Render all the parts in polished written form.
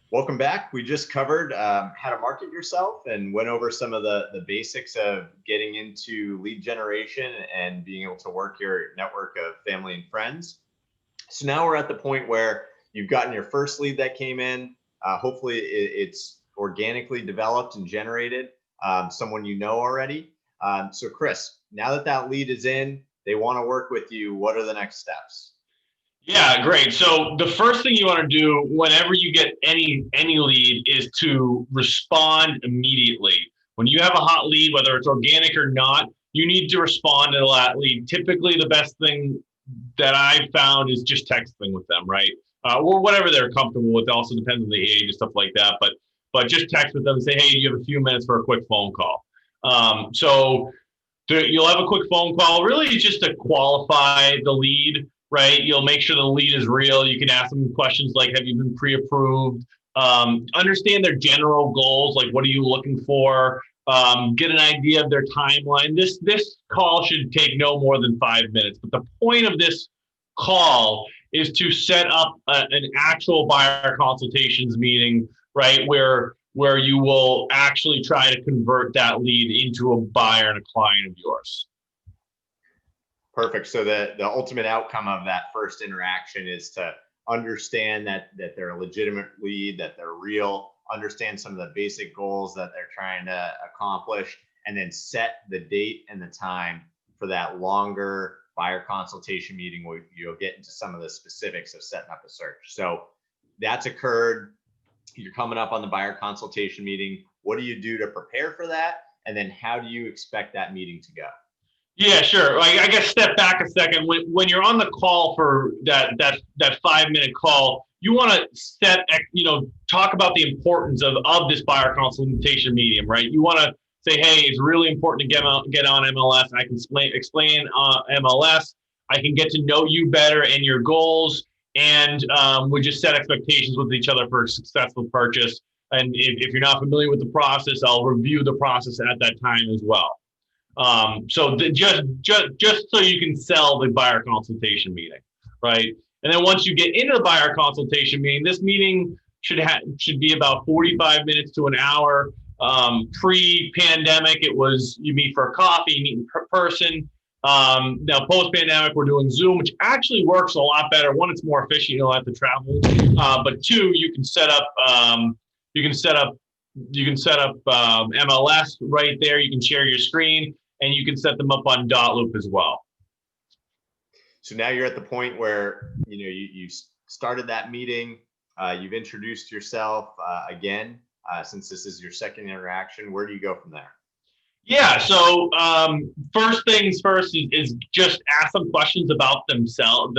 Welcome back. We just covered how to market yourself and went over some of the basics of getting into lead generation and being able to work your network of family and friends. So now we're at the point where you've gotten your first lead that came in. Hopefully it's organically developed and generated, someone you know already. So Chris, now that that lead is in, they want to work with you. What are the next steps? Yeah, great. So the first thing you want to do whenever you get any lead is to respond immediately. When you have a hot lead, whether it's organic or not, you need to respond to that lead. Typically, the best thing that I've found is just texting with them, right? Or whatever they're comfortable with. It also depends on the age and stuff like that. But just text with them and say, hey, do you have a few minutes for a quick phone call? You'll have a quick phone call, really just to qualify the lead, right? You'll make sure the lead is real. You can ask them questions like, have you been pre-approved? Understand their general goals, like what are you looking for? Get an idea of their timeline. This call should take no more than 5 minutes. But the point of this call is to set up an actual buyer consultations meeting, right? Where you will actually try to convert that lead into a buyer and a client of yours. Perfect. So the ultimate outcome of that first interaction is to understand that they're a legitimate lead, that they're real, understand some of the basic goals that they're trying to accomplish, and then set the date and the time for that longer buyer consultation meeting where you'll get into some of the specifics of setting up a search. So that's occurred. You're coming up on the buyer consultation meeting. What do you do to prepare for that? And then how do you expect that meeting to go? Yeah, sure. I guess step back a second. When you're on the call for that 5 minute call, you want to talk about the importance of this buyer consultation medium, right? You want to say, hey, it's really important to get on MLS. I can explain MLS. I can get to know you better and your goals, and we just set expectations with each other for a successful purchase. And if you're not familiar with the process, I'll review the process at that time as well. Just so you can sell the buyer consultation meeting, right? And then once you get into the buyer consultation meeting, this meeting should be about 45 minutes to an hour. Pre-pandemic, it was you meet for a coffee, you meet in person. Now post-pandemic, we're doing Zoom, which actually works a lot better. One, it's more efficient; you don't have to travel. But two, you can set up MLS right there. You can share your screen, and you can set them up on Dotloop as well. So now you're at the point where you started that meeting. You've introduced yourself again. Since this is your second interaction, where do you go from there? Yeah. So first things first is just ask them questions about themselves.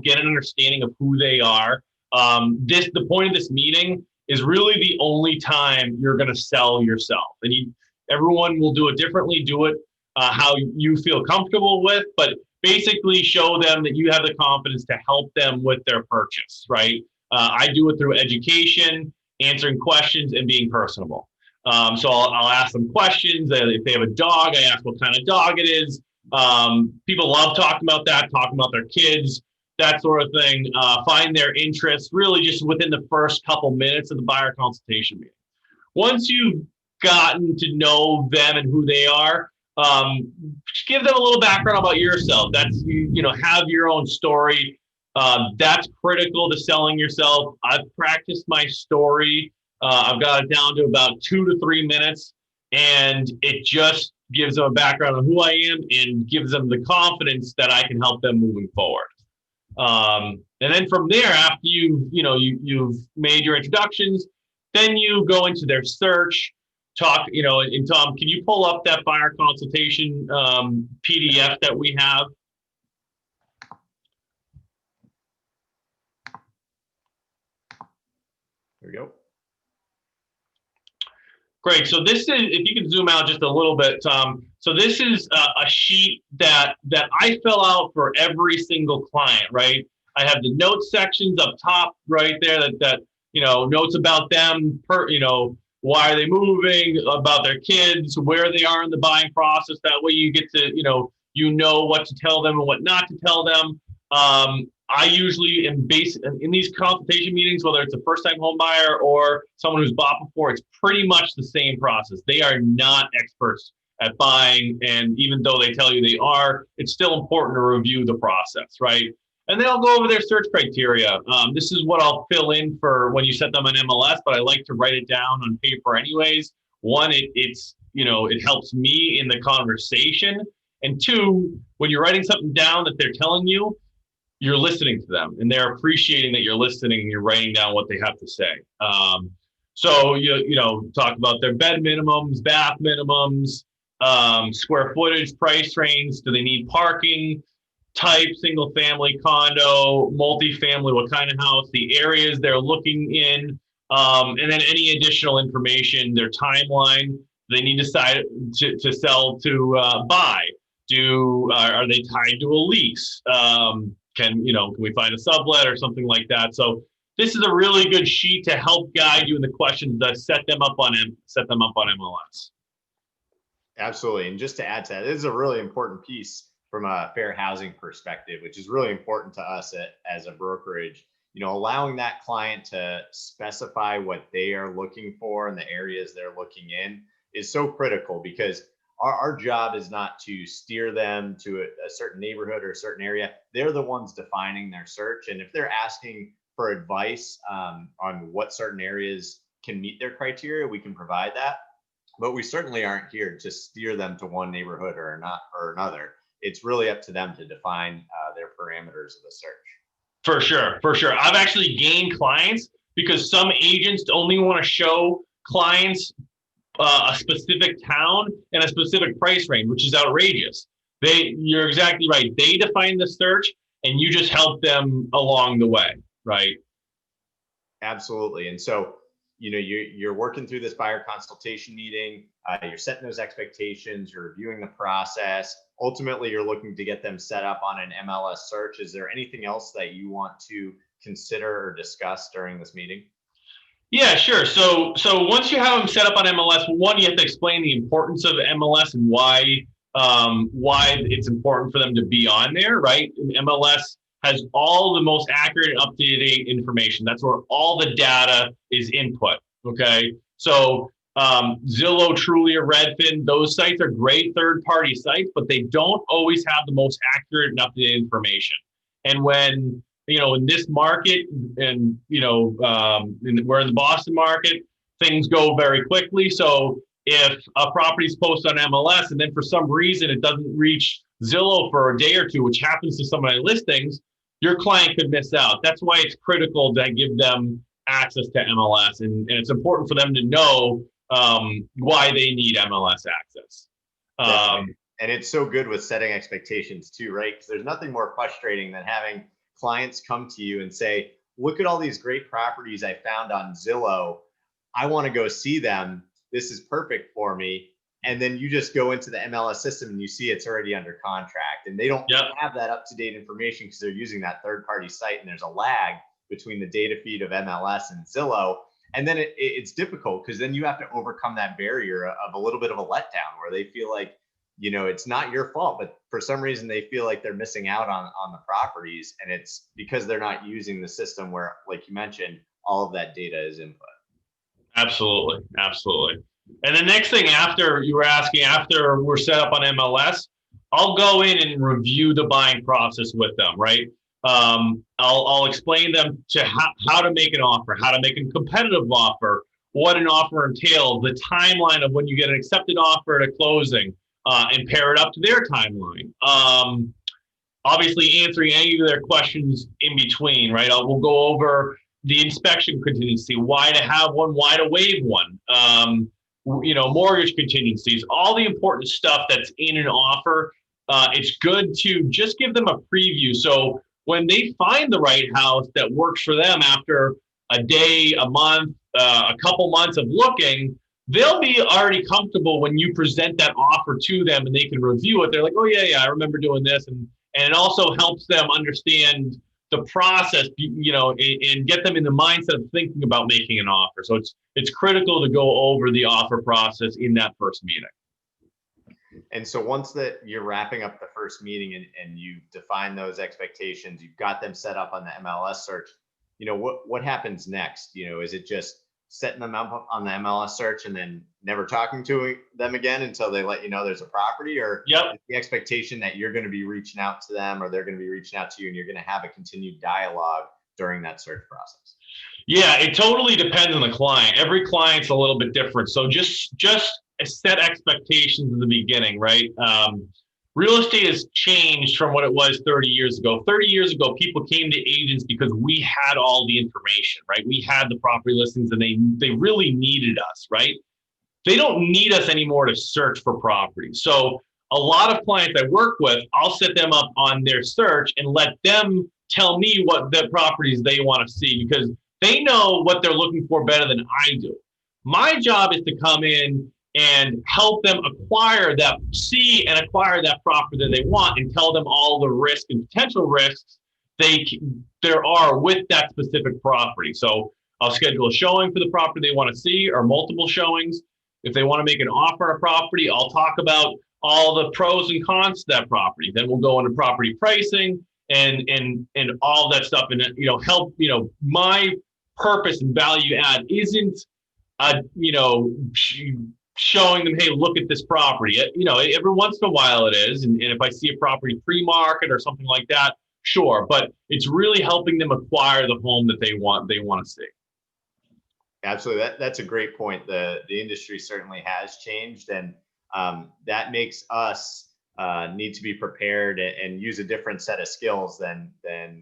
Get an understanding of who they are. The point of this meeting is really the only time you're going to sell yourself, and everyone will do it differently. Do it how you feel comfortable with, but basically show them that you have the confidence to help them with their purchase, right? I do it through education, answering questions, and being personable. So I'll ask them questions. If they have a dog, I ask what kind of dog it is. People love talking about that, talking about their kids, that sort of thing. Find their interests really just within the first couple minutes of the buyer consultation meeting. Once you've gotten to know them and who they are, just give them a little background about yourself. That's, have your own story. That's critical to selling yourself. I've practiced my story. I've got it down to about 2 to 3 minutes, and it just gives them a background on who I am and gives them the confidence that I can help them moving forward. And then from there, after you've made your introductions, then you go into their search. And Tom, can you pull up that buyer consultation PDF that we have? There we go. Great. So this is, if you can zoom out just a little bit, Tom. So this is a sheet that I fill out for every single client, right? I have the notes sections up top right there that notes about them, why are they moving, about their kids, where they are in the buying process. That way you get to, what to tell them and what not to tell them. I usually am based in these consultation meetings, whether it's a first-time home buyer or someone who's bought before, it's pretty much the same process. They are not experts at buying, and even though they tell you they are, it's still important to review the process, right? And then I'll go over their search criteria. This is what I'll fill in for when you set them on MLS, but I like to write it down on paper anyways. One, it's it helps me in the conversation, and two, when you're writing something down that they're telling you, you're listening to them and they're appreciating that you're listening and you're writing down what they have to say. So talk about their bed minimums, bath minimums, square footage, price range. Do they need parking? Type, single family, condo, multifamily, what kind of house, the areas they're looking in, and then any additional information, their timeline. They need to decide to sell to buy. Are they tied to a lease? Can we find a sublet or something like that? So this is a really good sheet to help guide you in the questions that set them up on MLS. Absolutely. And just to add to that, this is a really important piece from a fair housing perspective, which is really important to us as a brokerage. Allowing that client to specify what they are looking for and the areas they're looking in is so critical, because our job is not to steer them to a certain neighborhood or a certain area. They're the ones defining their search. And if they're asking for advice on what certain areas can meet their criteria, we can provide that. But we certainly aren't here to steer them to one neighborhood or another. It's really up to them to define their parameters of the search. For sure. I've actually gained clients because some agents only want to show clients a specific town and a specific price range, which is outrageous. You're exactly right. They define the search and you just help them along the way, right? Absolutely. And so, you're working through this buyer consultation meeting, you're setting those expectations, you're reviewing the process. Ultimately, you're looking to get them set up on an MLS search. Is there anything else that you want to consider or discuss during this meeting? Yeah, sure. So once you have them set up on MLS, one, you have to explain the importance of MLS and why it's important for them to be on there, right? MLS has all the most accurate and up-to-date information. That's where all the data is input, okay? So Zillow, Trulia, Redfin, those sites are great third-party sites, but they don't always have the most accurate and up-to-date information. And when in this market, and we're in the Boston market, things go very quickly. So if a property's posted on MLS and then for some reason it doesn't reach Zillow for a day or two, which happens to some of my listings, your client could miss out. That's why it's critical to give them access to MLS, and it's important for them to know why they need MLS access. And it's so good with setting expectations too, right? Because there's nothing more frustrating than having clients come to you and say, look at all these great properties I found on Zillow. I want to go see them. This is perfect for me. And then you just go into the MLS system and you see it's already under contract, and they don't have that up-to-date information because they're using that third-party site, and there's a lag between the data feed of MLS and Zillow. And then it's difficult because then you have to overcome that barrier of a little bit of a letdown where they feel like, it's not your fault, but for some reason they feel like they're missing out on the properties, and it's because they're not using the system where, like you mentioned, all of that data is input. Absolutely. And the next thing after we're set up on MLS, I'll go in and review the buying process with them, right? I'll explain them to how to make an offer, how to make a competitive offer, what an offer entails, the timeline of when you get an accepted offer to closing, and pair it up to their timeline. Obviously answering any of their questions in between, right? We'll go over the inspection contingency, why to have one, why to waive one, mortgage contingencies, all the important stuff that's in an offer. It's good to just give them a preview. So when they find the right house that works for them after a day, a month, a couple months of looking, they'll be already comfortable when you present that offer to them and they can review it. They're like, oh yeah, I remember doing this. And it also helps them understand the process, and get them in the mindset of thinking about making an offer. So it's critical to go over the offer process in that first meeting. And so once that you're wrapping up the first meeting and you've defined those expectations, you've got them set up on the MLS search, what happens next? Is it just setting them up on the MLS search and then never talking to them again until they let you know there's a property? Or Yep. is the expectation that you're going to be reaching out to them, or they're going to be reaching out to you, and you're going to have a continued dialogue during that search process? Yeah, it totally depends on the client. Every client's a little bit different. So just set expectations in the beginning, right? Real estate has changed from what it was 30 years ago. 30 years ago, people came to agents because we had all the information, right? We had the property listings, and they really needed us, right? They don't need us anymore to search for property. So a lot of clients I work with, I'll set them up on their search and let them tell me what the properties they want to see, because they know what they're looking for better than I do. My job is to come in and help them acquire that property that they want, and tell them all the risks and potential risks there are with that specific property. So I'll schedule a showing for the property they want to see, or multiple showings. If they want to make an offer on a property, I'll talk about all the pros and cons to that property. Then we'll go into property pricing and all that stuff, and help. My purpose and value add isn't showing them, hey, look at this property. Every once in a while it is, and if I see a property pre-market or something like that, sure. But it's really helping them acquire the home that they want to see. Absolutely. That's a great point. The industry certainly has changed, and that makes us need to be prepared and use a different set of skills than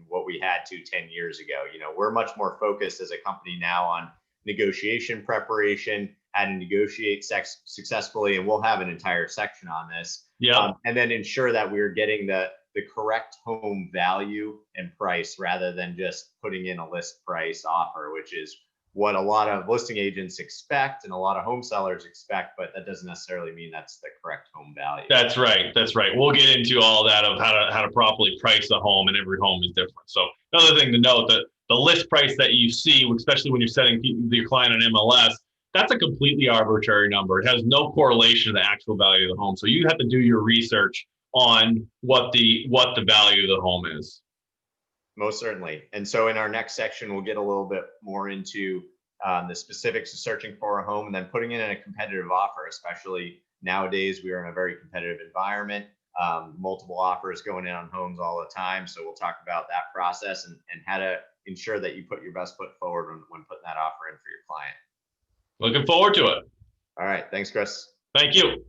what we had 10 years ago. We're much more focused as a company now on negotiation preparation, how to negotiate successfully, and we'll have an entire section on this. Yeah. And then ensure that we're getting the correct home value and price, rather than just putting in a list price offer, which is what a lot of listing agents expect and a lot of home sellers expect, but that doesn't necessarily mean that's the correct home value. That's right. We'll get into all that of how to properly price a home, and every home is different. So another thing to note, that the list price that you see, especially when you're setting your client on MLS, that's a completely arbitrary number. It has no correlation to the actual value of the home. So you have to do your research on what the value of the home is. Most certainly. And so in our next section, we'll get a little bit more into the specifics of searching for a home, and then putting in a competitive offer. Especially nowadays, we are in a very competitive environment, multiple offers going in on homes all the time. So we'll talk about that process and how to ensure that you put your best foot forward when putting that offer in for your client. Looking forward to it. All right. Thanks, Chris. Thank you.